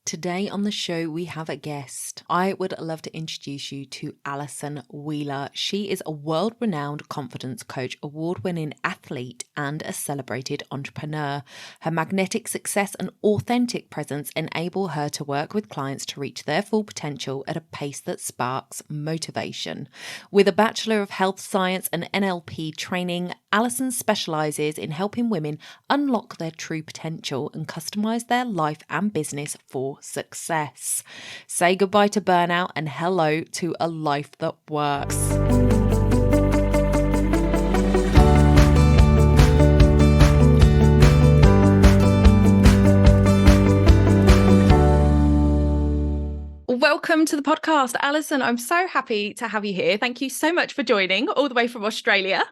Today on the show, we have a guest. I would love to introduce you to Alison Wheeler. She is a world-renowned confidence coach, award-winning athlete, and a celebrated entrepreneur. Her magnetic success and authentic presence enable her to work with clients to reach their full potential at a pace that sparks motivation. With a Bachelor of Health Science and NLP training, Alison specializes in helping women unlock their true potential and customize their life and business for success. Say goodbye to burnout and hello to a life that works. Welcome to the podcast, Alison. I'm so happy to have you here. Thank you so much for joining all the way from Australia.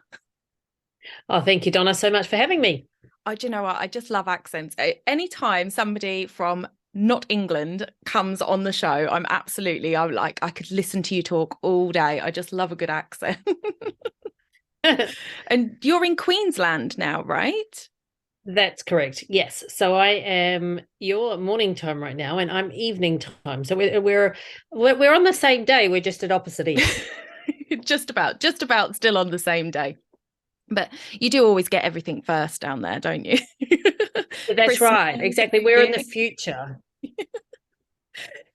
Oh, thank you, Donna, so much for having me. Oh, do you know what? I just love accents. Anytime somebody from not England comes on the show, I'm I could listen to you talk all day. I just love a good accent. And you're in Queensland now, right? That's correct. Yes. So I am your morning time right now, and I'm evening time. So we're on the same day. We're just at opposite ends. just about still on the same day. But you do always get everything first down there, don't you? That's right. Exactly. We're in the future.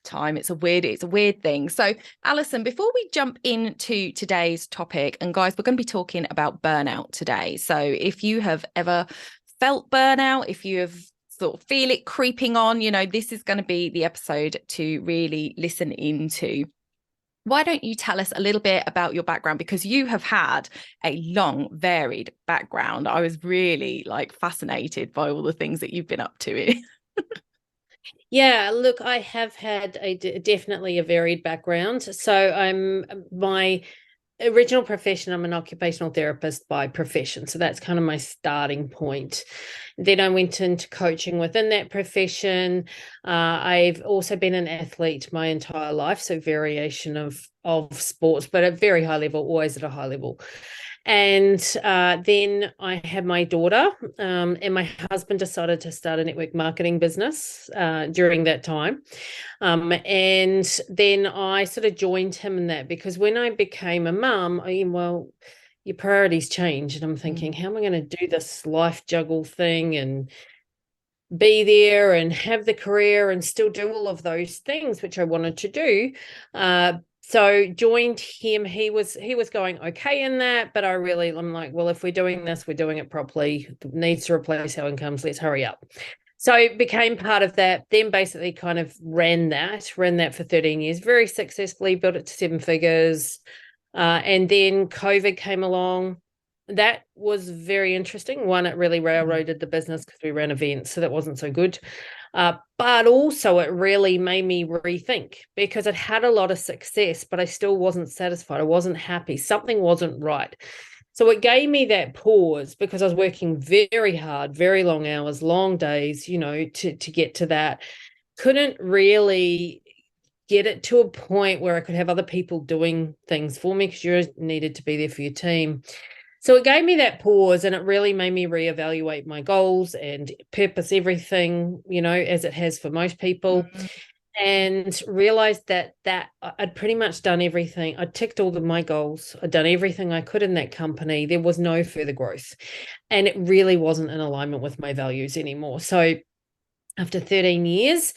Time. It's a weird thing. So, Alison, before we jump into today's topic, and guys, we're going to be talking about burnout today. So if you have ever felt burnout, if you have sort of feel it creeping on, this is going to be the episode to really listen into. Why don't you tell us a little bit about your background? Because you have had a long, varied background. I was really fascinated by all the things that you've been up to. Yeah, look, I have had definitely a varied background. So my original profession, I'm an occupational therapist by profession. So that's kind of my starting point. Then I went into coaching within that profession. I've also been an athlete my entire life, so variation of sports, but at very high level, always at a high level. And then I had my daughter, and my husband decided to start a network marketing business during that time. And then I sort of joined him in that, because when I became a mum, your priorities change. And I'm thinking, how am I going to do this life juggle thing and be there and have the career and still do all of those things, which I wanted to do. So joined him. He was going okay in that, but I'm like, well, if we're doing this, we're doing it properly. It needs to replace our incomes. Let's hurry up. So became part of that, then basically kind of ran that for 13 years, very successfully, built it to 7 figures. And then COVID came along. That was very interesting. One, it really railroaded the business because we ran events, so that wasn't so good. But also it really made me rethink, because it had a lot of success, but I still wasn't satisfied. I wasn't happy. Something wasn't right. So it gave me that pause, because I was working very hard, very long hours, long days, to get to that. Couldn't really get it to a point where I could have other people doing things for me, because you needed to be there for your team. So it gave me that pause, and it really made me reevaluate my goals and purpose everything, as it has for most people. And realized that I'd pretty much done everything. I ticked all of my goals. I'd done everything I could in that company. There was no further growth. And it really wasn't in alignment with my values anymore. So after 13 years,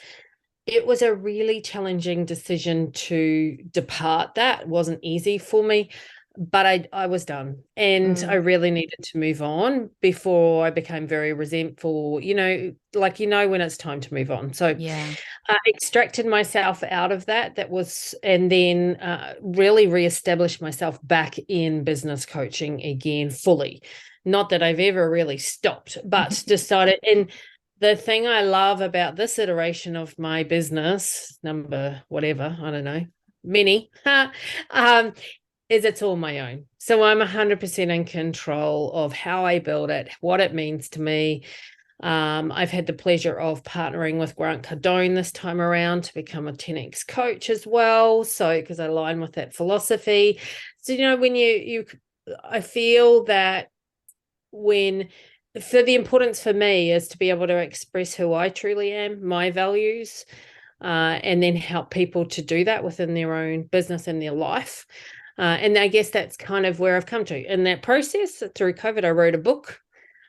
it was a really challenging decision to depart. That wasn't easy for me, but I was done, and I really needed to move on before I became very resentful, when it's time to move on. So Yeah. I extracted myself out of that. And then really reestablished myself back in business coaching again fully. Not that I've ever really stopped, but decided. And the thing I love about this iteration of my business, number whatever, I don't know, many, is it's all my own. So I'm 100% in control of how I build it, what it means to me. I've had the pleasure of partnering with Grant Cardone this time around to become a 10X coach as well. So, because I align with that philosophy. So, when I feel that the importance for me is to be able to express who I truly am, my values, and then help people to do that within their own business and their life. And I guess that's kind of where I've come to. In that process, through COVID, I wrote a book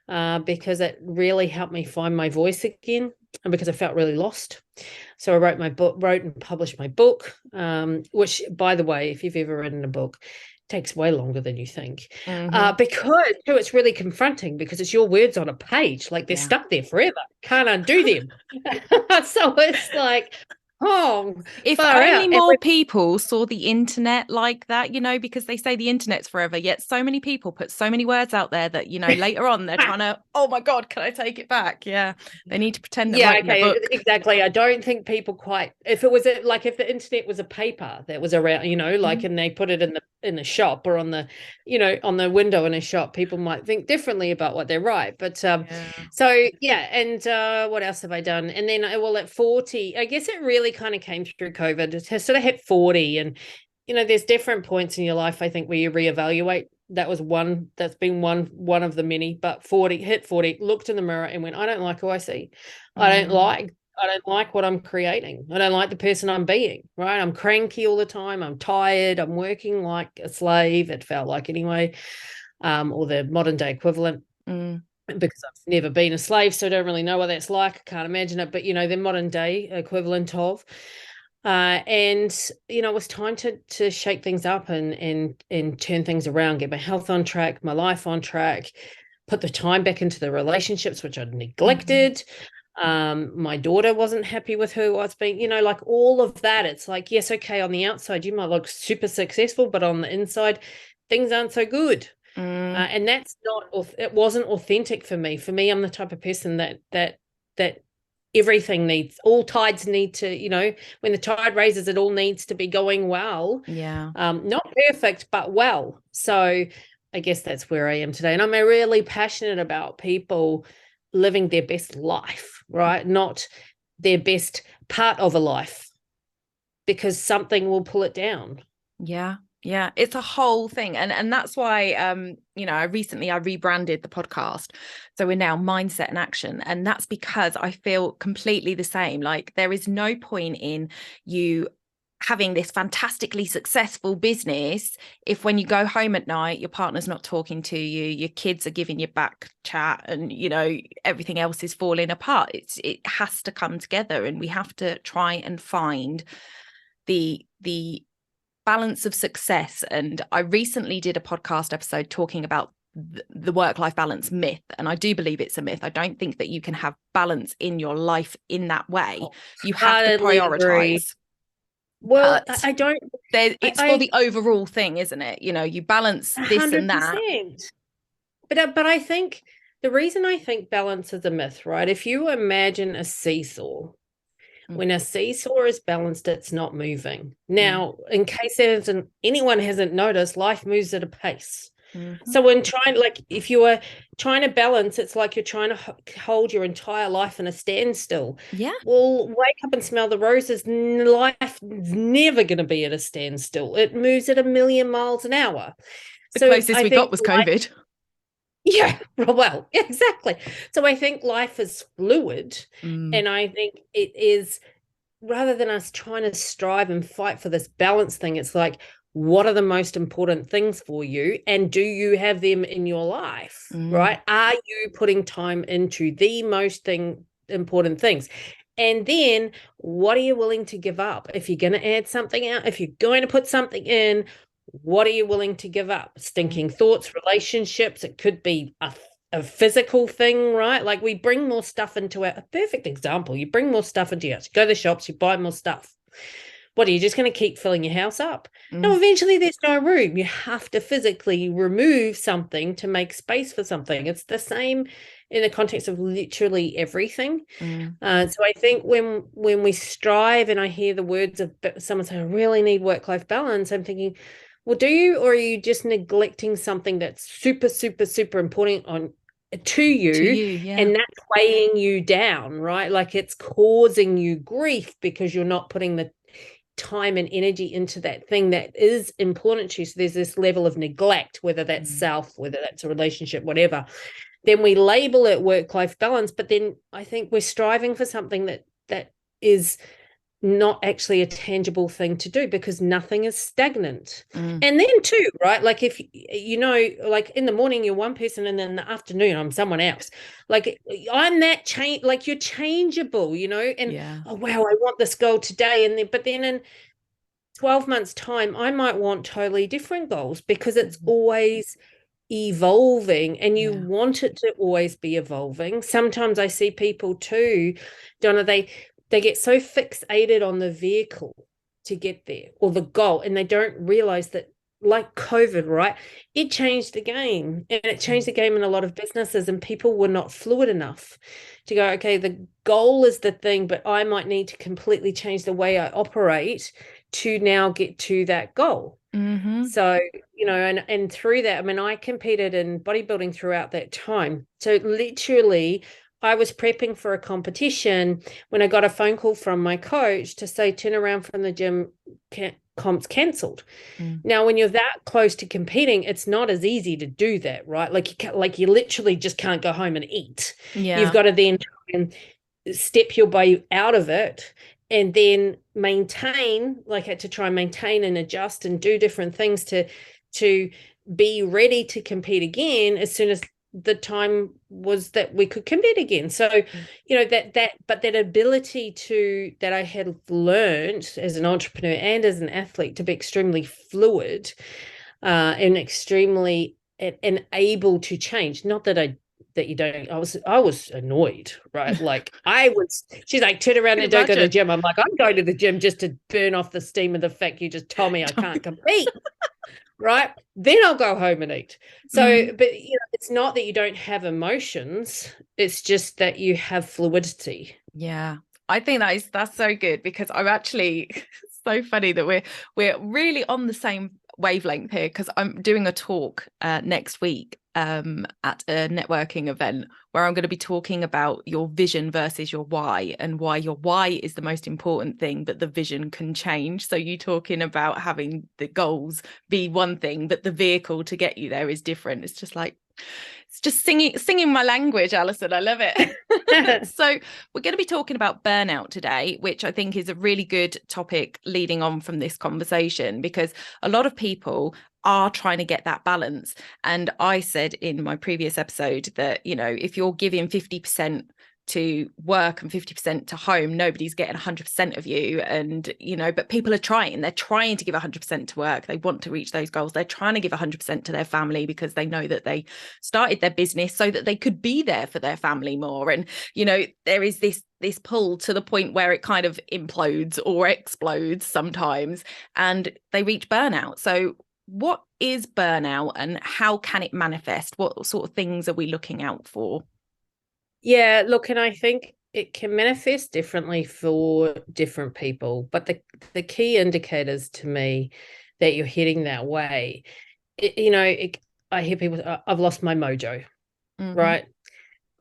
because it really helped me find my voice again, and because I felt really lost. So I wrote and published my book, which, by the way, if you've ever written a book, takes way longer than you think. Because too, it's really confronting, because it's your words on a page, like they're stuck there forever, can't undo them. So it's like, oh, if only more people saw the internet like that, you know, because they say the internet's forever, yet so many people put so many words out there that, you know, later on they're trying to, oh my God, can I take it back? Yeah, they need to pretend they're writing a book. Exactly. I don't think people quite, if it was like, if the internet was a paper that was around, you know, like, and they put it in the shop or on the, you know, on the window in a shop, people might think differently about what they write. But so yeah. And what else have I done? And then, well, at 40, I guess it really kind of came through COVID. It has sort of hit 40, and you know, there's different points in your life, I think, where you reevaluate. That was one. That's been one of the many. But 40, hit 40, looked in the mirror and went, I don't like who I see. I don't like what I'm creating. I don't like the person I'm being, right? I'm cranky all the time. I'm tired. I'm working like a slave, it felt like anyway, or the modern day equivalent. Because I've never been a slave, so I don't really know what that's like. I can't imagine it, but, you know, the modern day equivalent of. And, you know, it was time to shake things up and turn things around, get my health on track, my life on track, put the time back into the relationships, which I'd neglected. My daughter wasn't happy with who I was being, you know, like all of that. It's like, yes, okay, on the outside, you might look super successful, but on the inside, things aren't so good. And that's it wasn't authentic for me. For me, I'm the type of person that everything needs, all tides need to, you know, when the tide raises, it all needs to be going well. Not perfect, but well. So I guess that's where I am today. And I'm really passionate about people living their best life, right? Not their best part of a life, because something will pull it down. Yeah, it's a whole thing. And that's why, you know, I rebranded the podcast. So we're now Mindset and Action. And that's because I feel completely the same. Like, there is no point in you having this fantastically successful business if when you go home at night, your partner's not talking to you, your kids are giving you back chat, and, you know, everything else is falling apart. It has to come together, and we have to try and find the balance of success. And I recently did a podcast episode talking about the work-life balance myth, and I do believe it's a myth. I don't think that you can have balance in your life in that way. You have to prioritize. Well, I don't. It's for the overall thing, isn't it? You know, you balance this 100%. And that. But I think the reason I think balance is a myth, right? If you imagine a seesaw, when a seesaw is balanced, it's not moving. Now, in case anyone hasn't noticed, life moves at a pace. So when if you are trying to balance, it's like you're trying to hold your entire life in a standstill. Well, wake up and smell the roses. Life is never going to be at a standstill. It moves at 1,000,000 miles an hour. The closest we got was COVID. Yeah, well, exactly. So I think life is fluid, and I think it is, rather than us trying to strive and fight for this balance thing, it's like, what are the most important things for you, and do you have them in your life, right? Are you putting time into the most important things? And then what are you willing to give up? If you're going to add something out, if you're going to put something in, what are you willing to give up? Stinking thoughts, relationships. It could be a physical thing, right? Like, we bring more stuff into a perfect example. You bring more stuff into your house. You go to the shops, you buy more stuff. What, are you just going to keep filling your house up? No, eventually there's no room. You have to physically remove something to make space for something. It's the same in the context of literally everything. So I think when we strive, and I hear the words of someone say, I really need work-life balance, I'm thinking, well, do you, or are you just neglecting something that's super, super, super important to you, and that's weighing you down, right? Like, it's causing you grief because you're not putting the time and energy into that thing that is important to you. So there's this level of neglect, whether that's self, whether that's a relationship, whatever. Then we label it work-life balance, but then I think we're striving for something that is not actually a tangible thing to do because nothing is stagnant. Mm. And then too, right? Like if like in the morning you're one person and then in the afternoon I'm someone else. Like I'm that change, like you're changeable, and oh wow, I want this goal today. And then but then in 12 months time, I might want totally different goals because it's always evolving and you want it to always be evolving. Sometimes I see people too, Donna, they get so fixated on the vehicle to get there or the goal, and they don't realize that, like COVID, right? It changed the game, and it changed the game in a lot of businesses, and people were not fluid enough to go, okay, the goal is the thing, but I might need to completely change the way I operate to now get to that goal. Mm-hmm. So, and through that, I mean, I competed in bodybuilding throughout that time. So literally, I was prepping for a competition when I got a phone call from my coach to say, turn around from the gym, comp's cancelled. Now, when you're that close to competing, it's not as easy to do that, right? Like you literally just can't go home and eat. You've got to then try and step your way out of it and then had to try and maintain and adjust and do different things to be ready to compete again as soon as the time was that we could compete again. So, that ability that I had learned as an entrepreneur and as an athlete to be extremely fluid and extremely and able to change. Not that you don't. I was annoyed, right? Like she's like, turn around and don't go to the gym. I'm like, I'm going to the gym just to burn off the steam of the fact you just told me I can't compete. Right? Then I'll go home and eat. So, but it's not that you don't have emotions. It's just that you have fluidity. Yeah. I think that's so good because I'm actually so funny that we're really on the same wavelength here because I'm doing a talk next week at a networking event where I'm going to be talking about your vision versus your why and why your why is the most important thing, but the vision can change. So you talking about having the goals be one thing, but the vehicle to get you there is different. It's just singing my language, Alison. I love it. So we're going to be talking about burnout today, which I think is a really good topic leading on from this conversation, because a lot of people are trying to get that balance. And I said in my previous episode that, if you're giving 50% to work and 50% to home, nobody's getting 100% of you. And but people are trying. They're trying to give 100% to work. They want to reach those goals. They're trying to give 100% to their family because they know that they started their business so that they could be there for their family more. And there is this pull to the point where it kind of implodes or explodes sometimes, and they reach burnout. So what is burnout and how can it manifest? What sort of things are we looking out for? Yeah, look, and I think it can manifest differently for different people, but the key indicators to me that you're heading that way, I hear people, I've lost my mojo, right?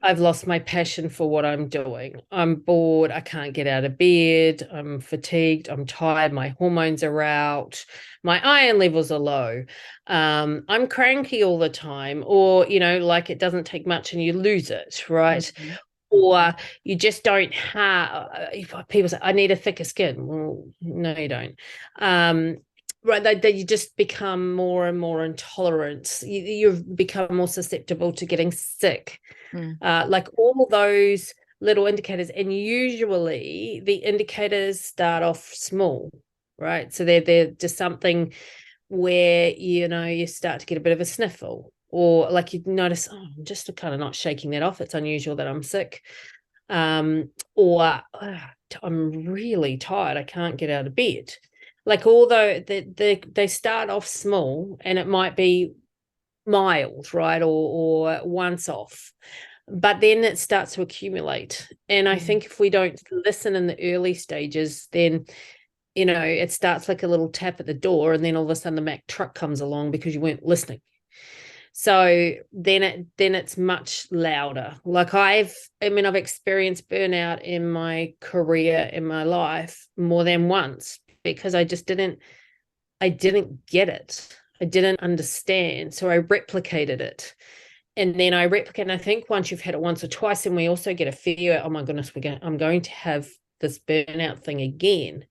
I've lost my passion for what I'm doing. I'm bored. I can't get out of bed. I'm fatigued. I'm tired. My hormones are out. My iron levels are low. I'm cranky all the time, or, like it doesn't take much and you lose it, right? Or you just don't have, people say, I need a thicker skin. Well, no, you don't. Right, that you just become more and more intolerant. You've become more susceptible to getting sick. Like all those little indicators, and usually the indicators start off small, right? So they're just something where you start to get a bit of a sniffle, or like you notice, oh, I'm just kind of not shaking that off. It's unusual that I'm sick, or I'm really tired. I can't get out of bed. Like although they start off small, and it might be mild, right, or once off, but then it starts to accumulate. And I think if we don't listen in the early stages, then it starts like a little tap at the door, and then all of a sudden the Mack truck comes along because you weren't listening. So then it's much louder. Like I've experienced burnout in my career, in my life, more than once, because I didn't get it. I didn't understand. So I replicated it. And then I think once you've had it once or twice, and we also get a fear, oh my goodness, I'm going to have this burnout thing again,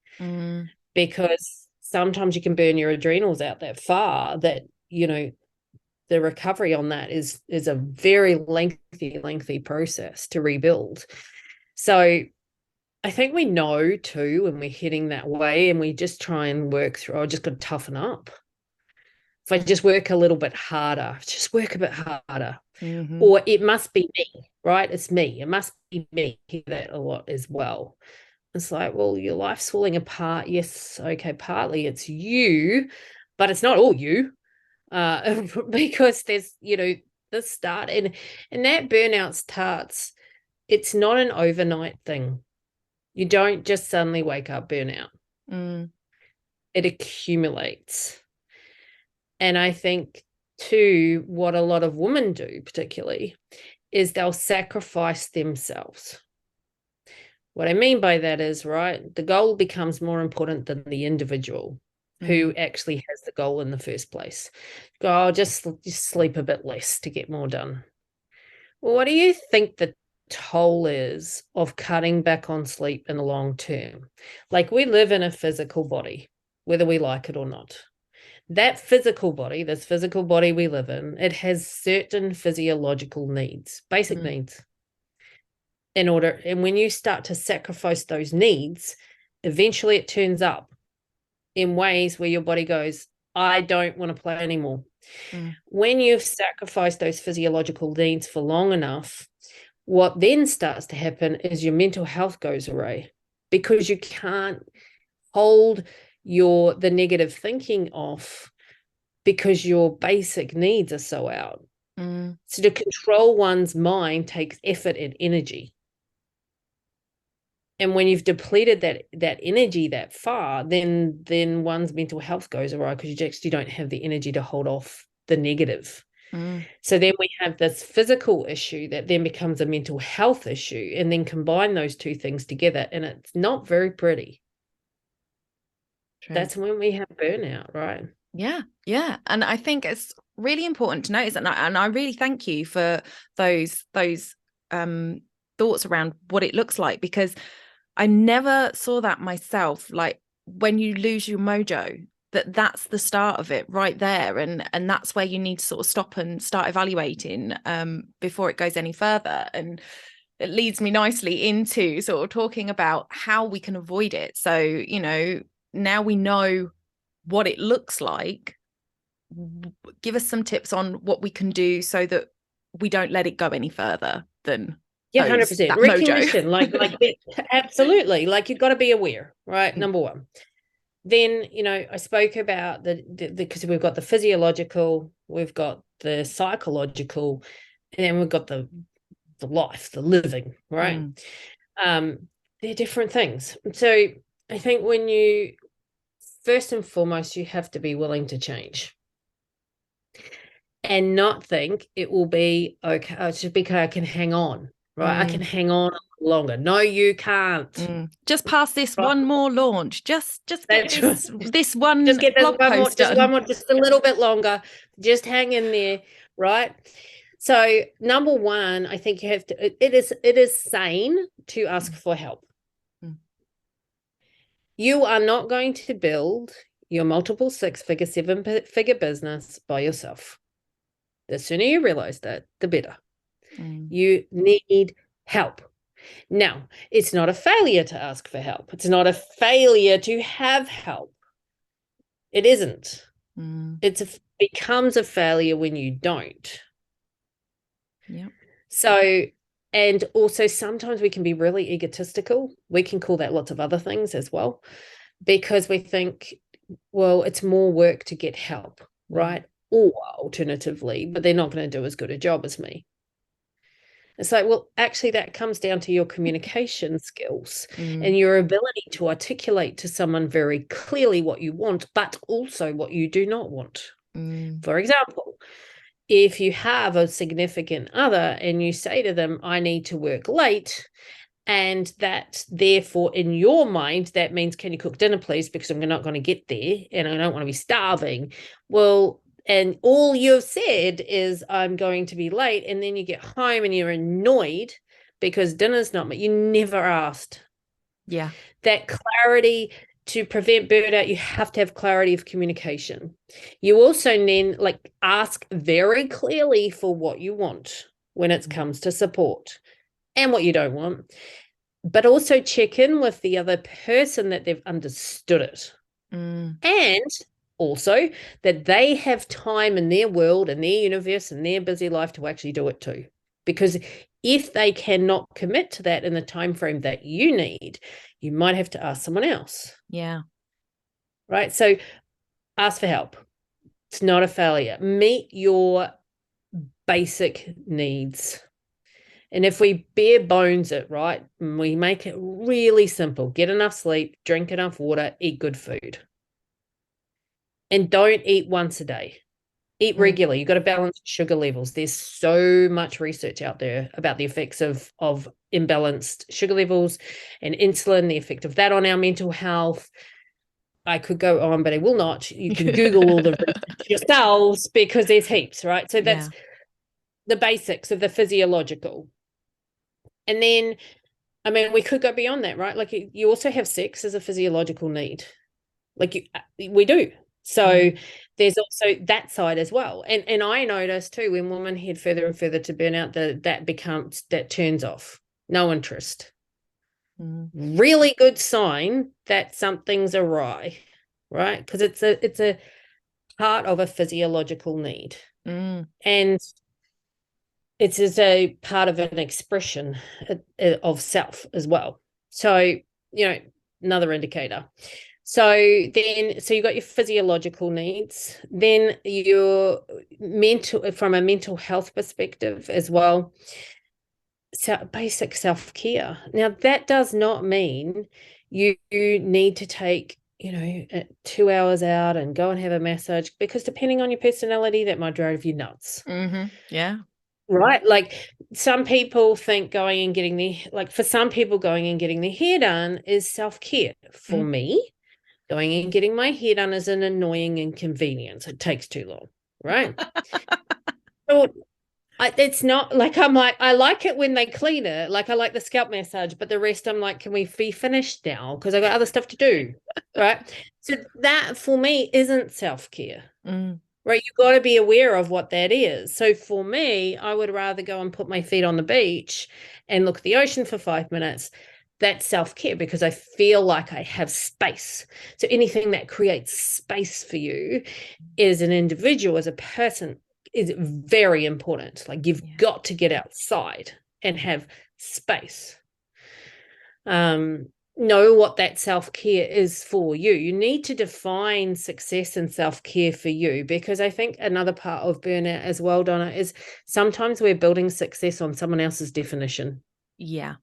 because sometimes you can burn your adrenals out that far that, the recovery on that is a very lengthy process to rebuild. So I think we know too when we're heading that way, and we just try and work through, I just got to toughen up. If I just work a little bit harder, just work a bit harder. Or it must be me, right? It's me. It must be me. I hear that a lot as well. It's like, well, your life's falling apart. Yes, okay, partly it's you, but it's not all you. Because there's, the start and that burnout starts, it's not an overnight thing. You don't just suddenly wake up burnout. It accumulates. And I think too, what a lot of women do particularly is they'll sacrifice themselves. What I mean by that is, right, the goal becomes more important than the individual who actually has the goal in the first place. Go, I'll just sleep a bit less to get more done. Well, what do you think the toll is of cutting back on sleep in the long term? Like, we live in a physical body, whether we like it or not. That physical body, this physical body we live in, it has certain physiological needs, basic needs. And when you start to sacrifice those needs, eventually it turns up in ways where your body goes, I don't want to play anymore. When you've sacrificed those physiological needs for long enough, what then starts to happen is your mental health goes awry, because you can't hold the negative thinking off, because your basic needs are so out. So to control one's mind takes effort and energy. And when you've depleted that energy that far, then one's mental health goes awry, because you actually don't have the energy to hold off the negative. So then we have this physical issue that then becomes a mental health issue, and then combine those two things together, and it's not very pretty. True. That's when we have burnout, right? Yeah. And I think it's really important to notice, and I really thank you for those thoughts around what it looks like, because I never saw that myself. Like, when you lose your mojo, that's the start of it right there, and that's where you need to sort of stop and start evaluating before it goes any further. And it leads me nicely into sort of talking about how we can avoid it. So, now we know what it looks like. Give us some tips on what we can do so that we don't let it go any further than 100% recognition. like absolutely, like, you've got to be aware, right? Number one. Then, I spoke about because we've got the physiological, we've got the psychological, and then we've got the life, the living, right? They're different things. So I think when you, first and foremost, you have to be willing to change and not think it will be okay. Oh, it's just because I can hang on, right? I can hang on longer. No, you can't. Just pass this one more launch. Just get this one. Just get this one more, just a little bit longer. Just hang in there, right? So number one, I think you have to. It is sane to ask for help. You are not going to build your multiple 6-figure, 7-figure business by yourself. The sooner you realize that, the better. You need help. Now, it's not a failure to ask for help. It's not a failure to have help. It isn't. It becomes a failure when you don't. Yeah. So, and also sometimes we can be really egotistical. We can call that lots of other things as well, because we think, well, it's more work to get help, right? Or alternatively, but they're not going to do as good a job as me. It's like, well, actually, that comes down to your communication skills and your ability to articulate to someone very clearly what you want, but also what you do not want. For example, if you have a significant other and you say to them, I need to work late, and that therefore in your mind, that means, can you cook dinner, please? Because I'm not going to get there and I don't want to be starving. Well, and all you've said is, I'm going to be late. And then you get home and you're annoyed because dinner's not, but you never asked. Yeah. That clarity to prevent burnout, you have to have clarity of communication. You also then ask very clearly for what you want when it comes to support and what you don't want, but also check in with the other person that they've understood it. And also that they have time in their world and their universe and their busy life to actually do it too. Because if they cannot commit to that in the time frame that you need, you might have to ask someone else. Yeah. Right? So ask for help. It's not a failure. Meet your basic needs. And if we bare bones it, right, we make it really simple. Get enough sleep, drink enough water, eat good food. And don't eat once a day. Eat regularly. You've got to balance sugar levels. There's so much research out there about the effects of imbalanced sugar levels and insulin, the effect of that on our mental health. I could go on, but I will not. You can Google all the research yourselves because there's heaps, right? So that's the basics of the physiological. And then, I mean, we could go beyond that, right? Like you also have sex as a physiological need. We do. So there's also that side as well. And I notice too, when women head further and further to burnout, that turns off. No interest. Really good sign that something's awry, right? Because it's a part of a physiological need. And it's as a part of an expression of self as well. So, another indicator. So you got your physiological needs, then your from a mental health perspective as well. So basic self-care. Now that does not mean you need to take 2 hours out and go and have a massage, because depending on your personality, that might drive you nuts. Yeah. Right. Like some people think going and getting for some people going and getting their hair done is self-care. For me, going and getting my hair done is an annoying inconvenience. It takes too long, right? So it's not like I like it when they clean it. Like I like the scalp massage, but the rest I'm like, can we be finished now? Because I got other stuff to do, right? So that for me isn't self-care, right? You've got to be aware of what that is. So for me, I would rather go and put my feet on the beach and look at the ocean for 5 minutes. That's self-care because I feel like I have space. So anything that creates space for you as an individual, as a person, is very important. Like you've got to get outside and have space. Know what that self-care is for you. You need to define success and self-care for you, because I think another part of burnout as well, Donna, is sometimes we're building success on someone else's definition. Yeah.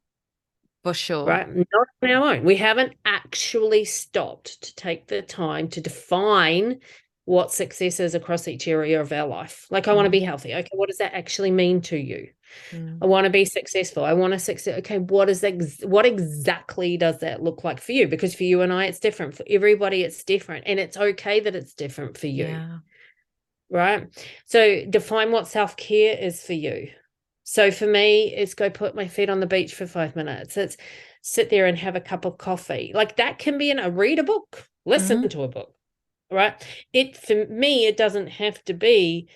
For sure. Right? Not on our own. We haven't actually stopped to take the time to define what success is across each area of our life. Like I want to be healthy. Okay, what does that actually mean to you? I want to be successful. I want to succeed. Okay, what exactly does that look like for you? Because for you and I, it's different. For everybody, it's different. And it's okay that it's different for you. Yeah. Right? So define what self-care is for you. So for me, it's go put my feet on the beach for 5 minutes. It's sit there and have a cup of coffee. Like that can be read a book, listen to a book, right? For me, it doesn't have to be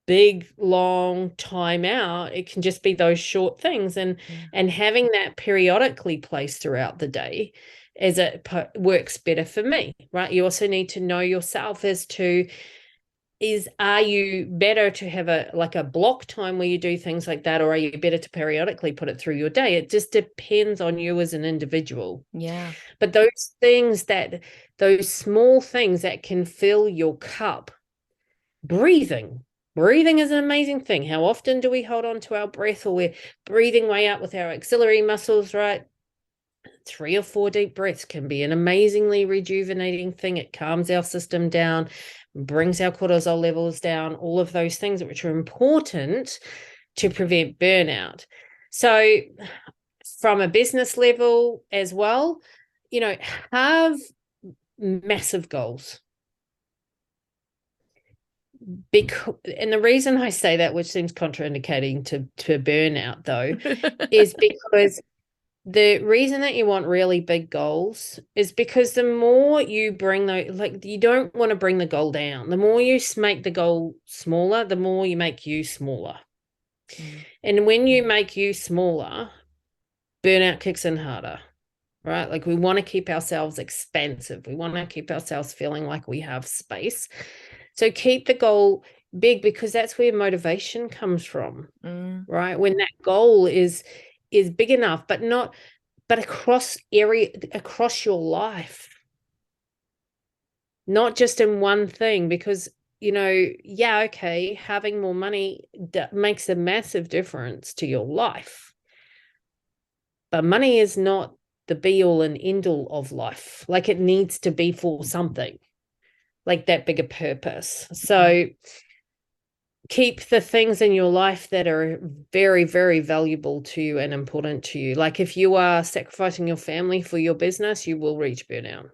big, long time out. It can just be those short things, and having that periodically placed throughout the day as it works better for me, right? You also need to know yourself as to are you better to have a block time where you do things like that, or are you better to periodically put it through your day? It just depends on you as an individual. Yeah. But those small things that can fill your cup. Breathing is an amazing thing. How often do we hold on to our breath, or we're breathing way out with our axillary muscles, right? 3 or 4 deep breaths can be an amazingly rejuvenating thing. It calms our system down, brings our cortisol levels down, all of those things which are important to prevent burnout. So from a business level as well, have massive goals. And the reason I say that, which seems contraindicating to burnout though, is because The reason that you want really big goals is because the more you bring those, like, you don't want to bring the goal down. The more you make the goal smaller, the more you make you smaller. And when you make you smaller, burnout kicks in harder, right? Like, we want to keep ourselves expansive. We want to keep ourselves feeling like we have space. So keep the goal big, because that's where motivation comes from, right? When that goal is big enough, but across your life, not just in one thing. Because, yeah, okay, having more money makes a massive difference to your life, but money is not the be all and end all of life. Like, it needs to be for something, like that bigger purpose. So keep the things in your life that are very, very valuable to you and important to you. Like, if you are sacrificing your family for your business, you will reach burnout.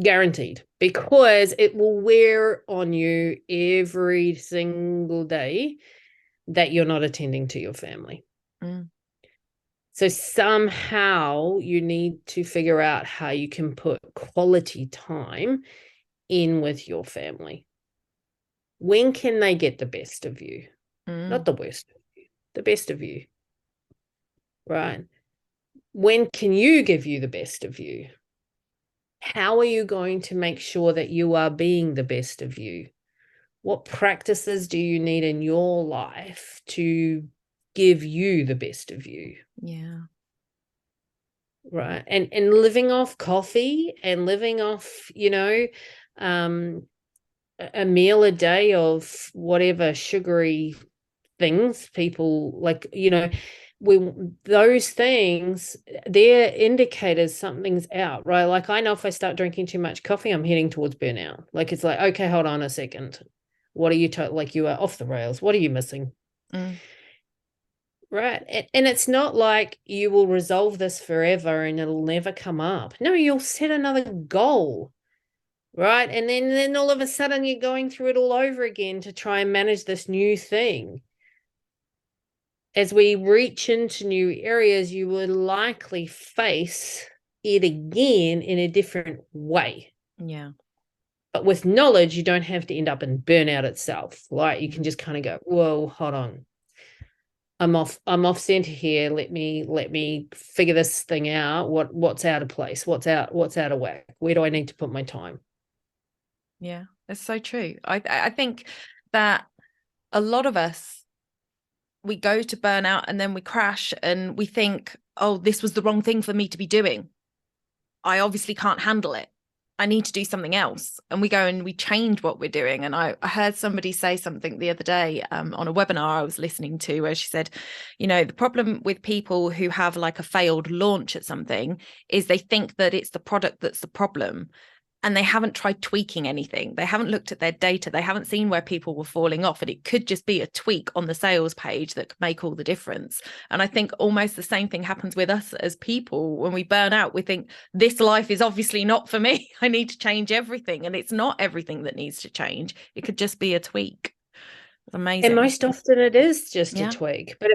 Guaranteed, because it will wear on you every single day that you're not attending to your family. So somehow you need to figure out how you can put quality time in with your family. When can they get the best of you? Not the worst of you, the best of you, right? When can you give you the best of you? How are you going to make sure that you are being the best of you? What practices do you need in your life to give you the best of you? Yeah. Right. And living off coffee and living off, a meal a day of whatever sugary things people like, those things, they're indicators something's out, right? Like, I know if I start drinking too much coffee, I'm heading towards burnout. Like, it's like, okay, hold on a second. What are you like, you are off the rails. What are you missing? Right. And it's not like you will resolve this forever and it'll never come up. No, you'll set another goal. Right. And then all of a sudden you're going through it all over again to try and manage this new thing. As we reach into new areas, you will likely face it again in a different way. Yeah. But with knowledge, you don't have to end up in burnout itself. Like, you can just kind of go, whoa, hold on. I'm off center here. Let me figure this thing out. What's out of place? What's out of whack? Where do I need to put my time? Yeah, it's so true. I think that a lot of us, we go to burnout and then we crash and we think, oh, this was the wrong thing for me to be doing. I obviously can't handle it. I need to do something else. And we go and we change what we're doing. And I heard somebody say something the other day on a webinar I was listening to, where she said, the problem with people who have like a failed launch at something is they think that it's the product that's the problem. And they haven't tried tweaking anything. They haven't looked at their data. They haven't seen where people were falling off. And it could just be a tweak on the sales page that could make all the difference. And I think almost the same thing happens with us as people. When we burn out, we think, this life is obviously not for me. I need to change everything. And it's not everything that needs to change. It could just be a tweak. It's amazing. And most often it is just a tweak. But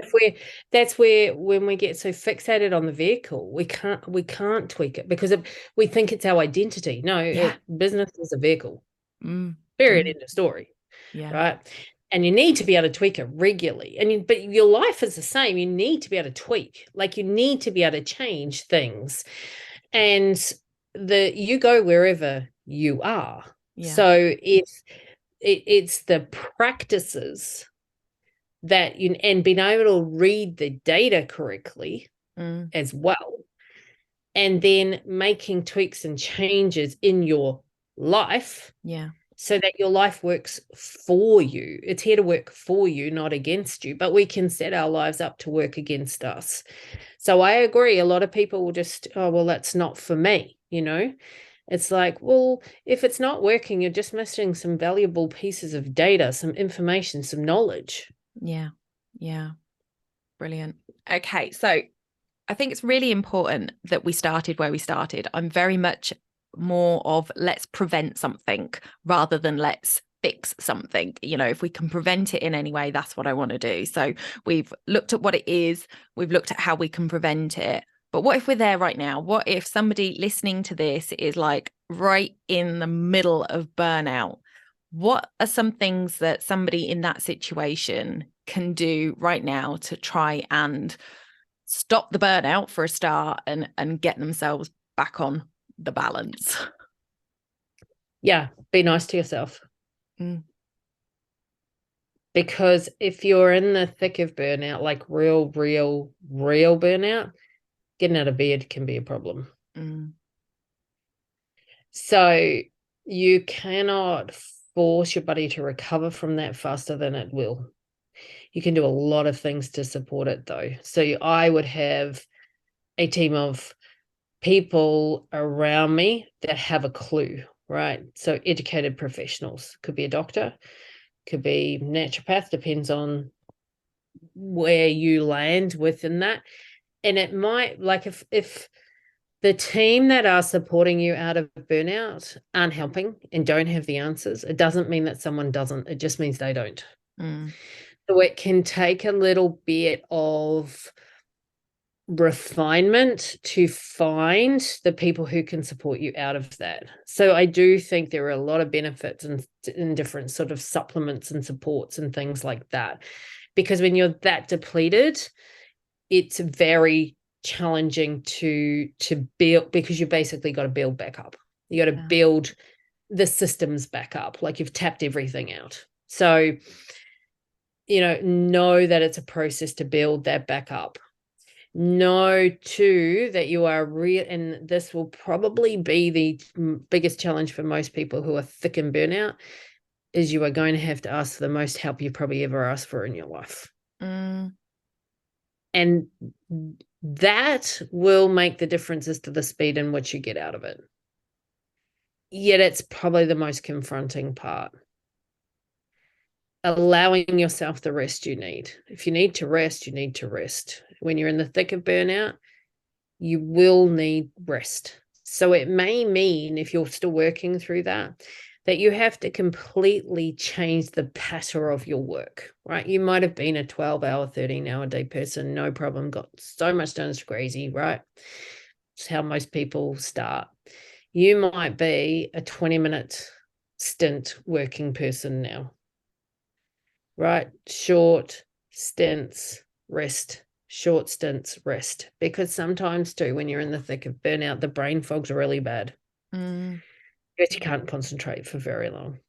that's where, when we get so fixated on the vehicle, we can't tweak it, because we think it's our identity. No, business is a vehicle. Period. End of story. Yeah. Right. And you need to be able to tweak it regularly. But your life is the same. You need to be able to tweak. Like, you need to be able to change things. And you go wherever you are. Yeah. So it's the practices that and being able to read the data correctly as well, and then making tweaks and changes in your life, so that your life works for you. It's here to work for you, not against you. But we can set our lives up to work against us. So I agree, a lot of people will just, oh, well, that's not for me. It's like, well, if it's not working, you're just missing some valuable pieces of data, some information, some knowledge. Yeah. Brilliant. Okay, so I think it's really important that we started where we started. I'm very much more of, let's prevent something rather than let's fix something. If we can prevent it in any way, that's what I want to do. So we've looked at what it is, we've looked at how we can prevent it. But what if we're there right now? What if somebody listening to this is like right in the middle of burnout? What are some things that somebody in that situation can do right now to try and stop the burnout for a start and get themselves back on the balance? Yeah, be nice to yourself. Because if you're in the thick of burnout, like real burnout, getting out of bed can be a problem. So you cannot force your body to recover from that faster than it will. You can do a lot of things to support it, though. So I would have a team of people around me that have a clue, right? So educated professionals. Could be a doctor, could be naturopath, depends on where you land within that. And it might, like, if the team that are supporting you out of burnout aren't helping and don't have the answers, it doesn't mean that someone doesn't. It just means they don't. So it can take a little bit of refinement to find the people who can support you out of that. So I do think there are a lot of benefits in different sort of supplements and supports and things like that. Because when you're that depleted, it's very challenging to build, because you basically got to build back up. You got to build the systems back up, like you've tapped everything out. So, know that it's a process to build that back up. Know too that you are real, and this will probably be the biggest challenge for most people who are thick in burnout, is you are going to have to ask for the most help you probably ever asked for in your life. And that will make the difference as to the speed in which you get out of it. Yet it's probably the most confronting part. Allowing yourself the rest you need. If you need to rest, you need to rest. When you're in the thick of burnout, you will need rest. So it may mean, if you're still working through that you have to completely change the pattern of your work, right? You might have been a 12-hour, 13-hour day person, no problem, got so much done, it's crazy, right? It's how most people start. You might be a 20-minute stint working person now, right? Short stints, rest, short stints, rest. Because sometimes too, when you're in the thick of burnout, the brain fog's really bad. Because you can't concentrate for very long.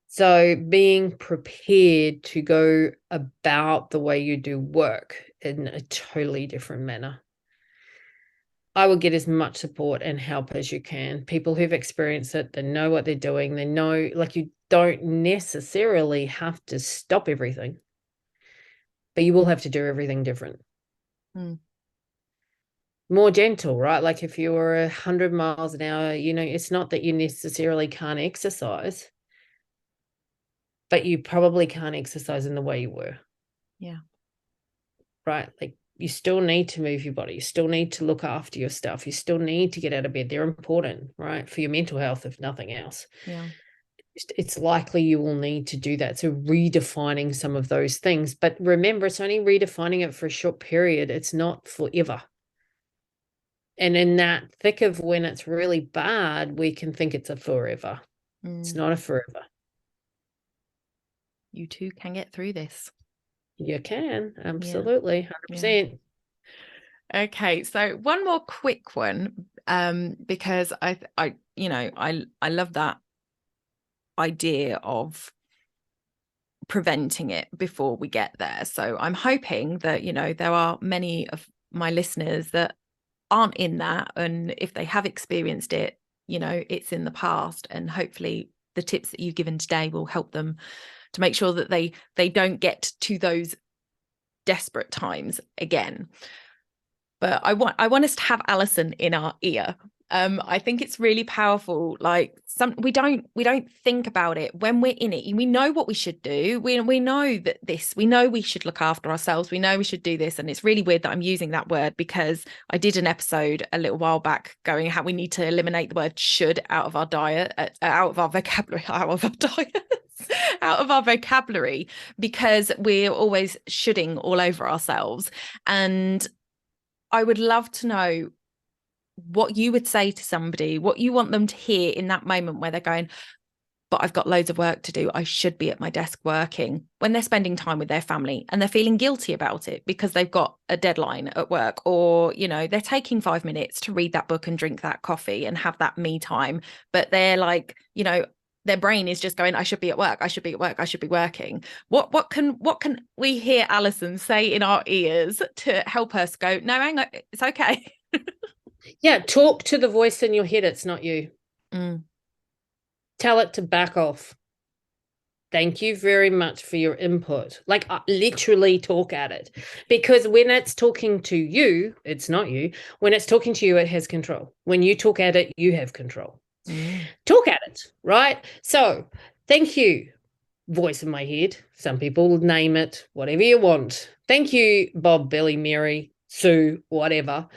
So being prepared to go about the way you do work in a totally different manner. I will get as much support and help as you can. People who've experienced it, they know what they're doing. They know, like, you don't necessarily have to stop everything, but you will have to do everything different. More gentle, right? Like if you were 100 miles an hour, it's not that you necessarily can't exercise, but you probably can't exercise in the way you were. Yeah. Right? Like you still need to move your body. You still need to look after your stuff. You still need to get out of bed. They're important, right? For your mental health, if nothing else. Yeah. It's likely you will need to do that. So redefining some of those things. But remember, it's only redefining it for a short period. It's not forever. And in that thick of when it's really bad, we can think it's a forever. It's not a forever. You too can get through this. You can, absolutely, 100%. Yeah. Okay, so one more quick one, because I love that idea of preventing it before we get there. So I'm hoping that there are many of my listeners that aren't in that, and if they have experienced it, it's in the past, and hopefully the tips that you've given today will help them to make sure that they don't get to those desperate times again. But I want us to have Alison in our ear I think it's really powerful. Like we don't think about it when we're in it. We know what we should do. We know that we know we should look after ourselves. We know we should do this. And it's really weird that I'm using that word because I did an episode a little while back going how we need to eliminate the word should out of our diet, out of our vocabulary, out of our diet. Out of our vocabulary, because we're always shoulding all over ourselves. And I would love to know what you would say to somebody, what you want them to hear in that moment where they're going, but I've got loads of work to do. I should be at my desk working, when they're spending time with their family and they're feeling guilty about it because they've got a deadline at work, or, you know, they're taking 5 minutes to read that book and drink that coffee and have that me time. But they're like, you know, their brain is just going, I should be at work. I should be at work. I should be working. What can we hear Alison say in our ears to help us go, no, hang on, it's okay. Yeah, talk to the voice in your head. It's not you. Mm. Tell it to back off. Thank you very much for your input. Like literally talk at it. Because when it's talking to you, it's not you. When it's talking to you, it has control. When you talk at it, you have control. Talk at it, right? So thank you, voice in my head. Some people name it whatever you want. Thank you, Bob, Billy, Mary, Sue, whatever,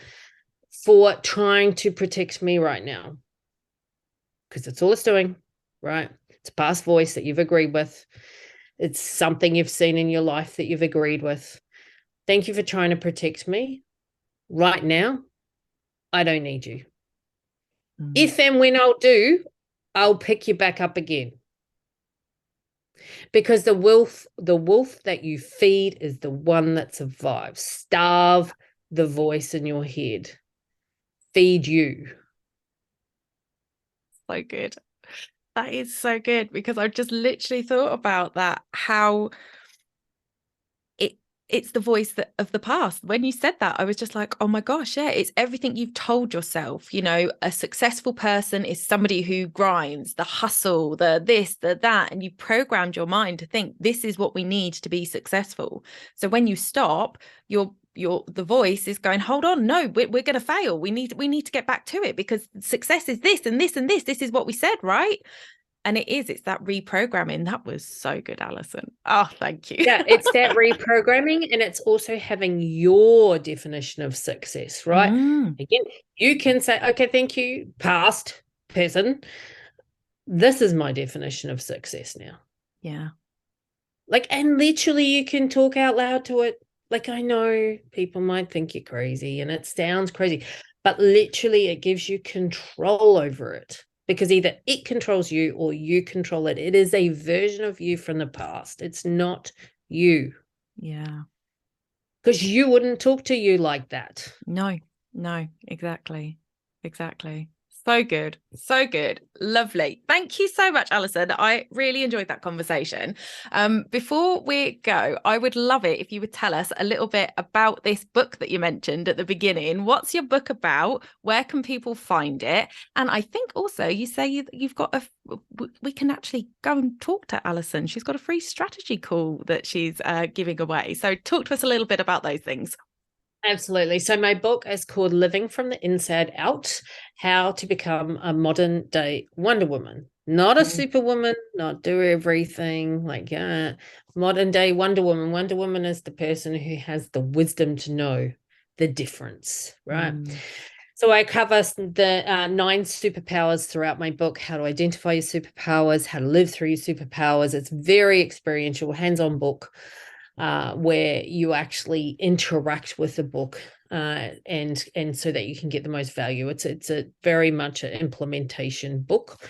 for trying to protect me right now. Because that's all it's doing, right? It's a past voice that you've agreed with. It's something you've seen in your life that you've agreed with. Thank you for trying to protect me. Right now, I don't need you. If and when I'll pick you back up again. Because the wolf that you feed is the one that survives. Starve the voice in your head. Feed you. So good. That is so good, because I've just literally thought about that, how it's the voice of the past. When you said that, I was just like, oh my gosh, yeah, it's everything you've told yourself. You know, a successful person is somebody who grinds, the hustle, the this, the that, and you programmed your mind to think this is what we need to be successful. So when you stop, the voice is going, hold on, no, we're going to fail. We need to get back to it, because success is this and this and this. This is what we said, right? And it's that reprogramming. That was so good, Alison. Oh, thank you. Yeah, it's that reprogramming, and it's also having your definition of success, right? Again, you can say, okay, thank you, past person. This is my definition of success now. Yeah. Like, and literally you can talk out loud to it. Like, I know people might think you're crazy and it sounds crazy, but literally it gives you control over it. Because either it controls you or you control it. It is a version of you from the past. It's not you. Yeah. Because you wouldn't talk to you like that. No, exactly. So good. So good. Lovely. Thank you so much, Alison. I really enjoyed that conversation. Before we go, I would love it if you would tell us a little bit about this book that you mentioned at the beginning. What's your book about? Where can people find it? And I think also you say you've got we can actually go and talk to Alison. She's got a free strategy call that she's giving away. So talk to us a little bit about those things. Absolutely. So my book is called Living from the Inside Out, How to Become a Modern Day Wonder Woman. Not a superwoman, not do everything, like modern day Wonder Woman. Wonder Woman is the person who has the wisdom to know the difference, right? So I cover the 9 superpowers throughout my book, how to identify your superpowers, how to live through your superpowers. It's very experiential, hands-on book. Where you actually interact with the book and so that you can get the most value. It's a very much an implementation book,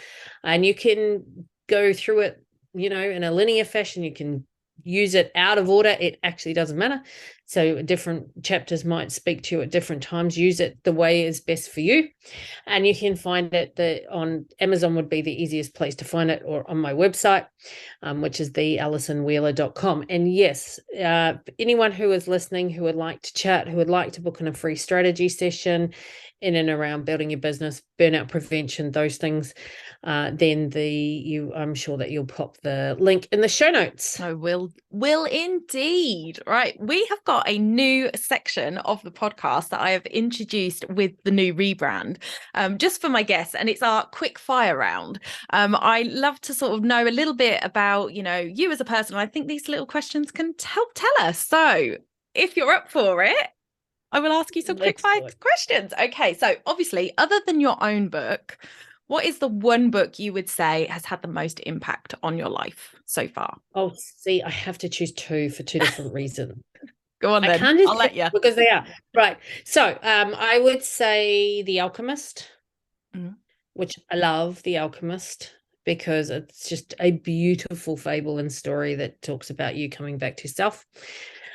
and you can go through it, you know, in a linear fashion. You can use it out of order. It actually doesn't matter. So different chapters might speak to you at different times. Use it the way is best for you. And you can find it on Amazon would be the easiest place to find it, or on my website, which is thealisonwheeler.com. And yes, anyone who is listening who would like to chat, who would like to book in a free strategy session in and around building your business, burnout prevention, those things, then I'm sure that you'll pop the link in the show notes. I will indeed. Right. We have got got a new section of the podcast that I have introduced with the new rebrand, just for my guests, and it's our quick fire round. I love to sort of know a little bit about, you as a person. I think these little questions can help tell us. So if you're up for it, I will ask you some quick fire questions. Okay, so obviously, other than your own book, what is the one book you would say has had the most impact on your life so far? Oh, see, I have to choose two for two different reasons. Go on then. I can't just I'll let you. because they are. Right. So I would say The Alchemist, which I love The Alchemist because it's just a beautiful fable and story that talks about you coming back to yourself.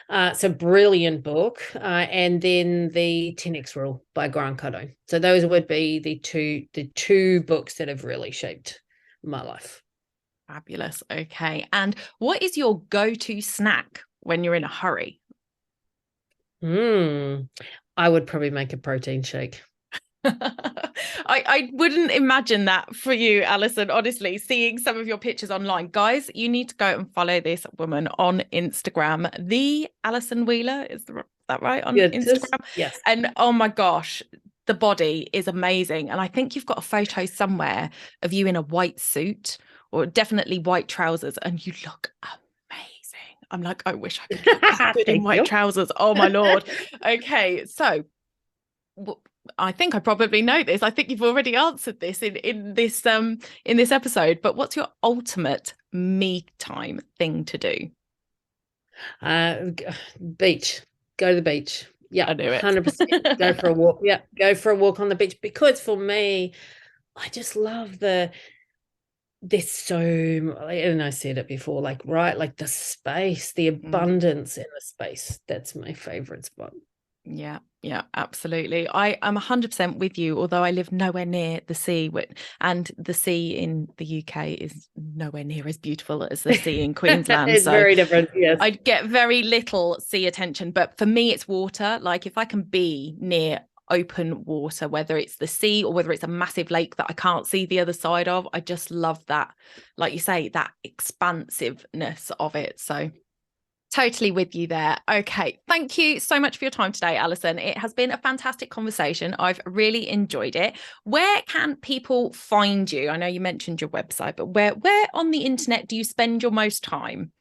It's a brilliant book. And then the 10X Rule by Grant Cardone. So those would be the two books that have really shaped my life. Fabulous. Okay. And what is your go-to snack when you're in a hurry? I would probably make a protein shake. I wouldn't imagine that for you, Alison, honestly, seeing some of your pictures online. Guys, you need to go and follow this woman on Instagram, the Alison Wheeler, is that right, on Instagram? Yes. And oh my gosh, the body is amazing. And I think you've got a photo somewhere of you in a white suit or definitely white trousers, and you look amazing. I'm like, I wish I could look that good in white trousers. Oh my Lord. Okay, so I think I probably know this. I think you've already answered this in this episode. But what's your ultimate me time thing to do? Beach. Go to the beach. Yeah, I knew it. 100%. Go for a walk. Yeah, go for a walk on the beach because for me, I just love there's so, and I said it before, like the space, the abundance in the space. That's my favorite spot. Yeah, absolutely. I am 100% with you, although I live nowhere near the sea, and the sea in the UK is nowhere near as beautiful as the sea in Queensland. It's very different, yes. I get very little sea attention, but for me, it's water. Like if I can be near open water, whether it's the sea or whether it's a massive lake that I can't see the other side of, I just love that, like you say, that expansiveness of it. So totally with you there. Okay. Thank you so much for your time today, Alison. It has been a fantastic conversation. I've really enjoyed it. Where can people find you? I know you mentioned your website, but where on the internet do you spend your most time?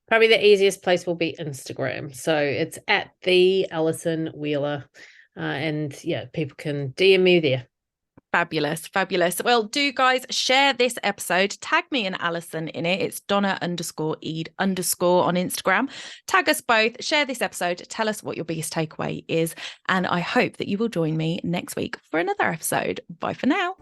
Probably the easiest place will be Instagram. So it's at the Alison Wheeler. And yeah, people can DM me there. Fabulous. Well, do guys share this episode. Tag me and Alison in it. It's Donna_Eid_ on Instagram. Tag us both. Share this episode. Tell us what your biggest takeaway is. And I hope that you will join me next week for another episode. Bye for now.